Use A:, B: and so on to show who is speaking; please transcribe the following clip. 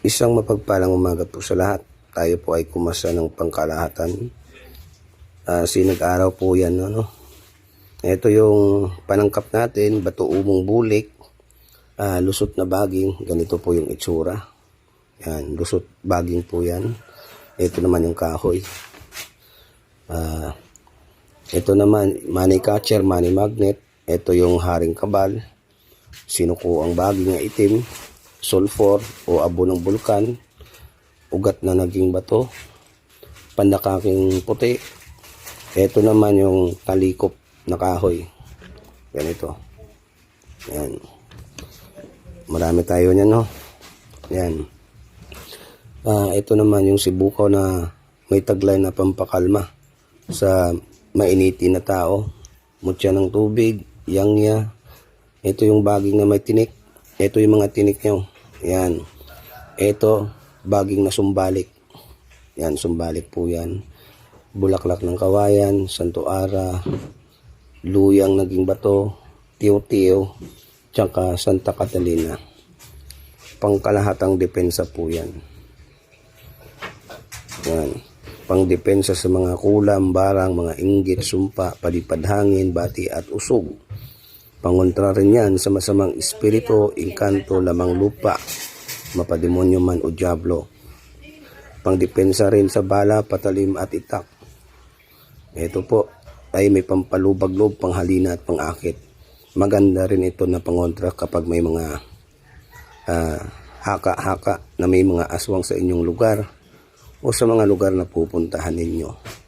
A: Isang mapagpalang umaga po sa lahat. Tayo po ay kumasa ng pangkalahatan. Sinag-araw po yan. Ano? Ito yung panangkap natin, bato umong bulik, lusot na baging. Ganito po yung itsura. Yan, lusot baging po yan. Ito naman yung kahoy. Ito naman, money catcher, money magnet. Ito yung haring kabal. Sinuko ang baging na itim. Sulfur o abo ng bulkan. Ugat na naging bato. Pandakaking puti. Ito naman yung talikop na kahoy. Ganito. Yan. Marami tayo niyan, no? Yan. Ito naman yung sibukaw na may taglay na pampakalma sa mainitin na tao. Mutya ng tubig, yangya. Ito yung baging na may tinik. Ito yung mga tinik nyo. Yan. Ito, baging na sumbalik. Yan, sumbalik po yan. Bulaklak ng kawayan, santuara, luyang naging bato, tiyo-tiyo, tsaka Santa Catalina. Pangkalahatang depensa po yan. Yan. Pangdepensa sa mga kulam, barang, mga inggit, sumpa, palipadhangin, bati at usog. Pangontra rin yan sa masamang espiritu, engkanto, lamang lupa, mapademonyo man o diablo. Pangdepensa rin sa bala, patalim at itak. Ito po ay may pampalubag-loob, panghalina at pangakit. Maganda rin ito na pangontra kapag may mga haka-haka na may mga aswang sa inyong lugar o sa mga lugar na pupuntahan ninyo.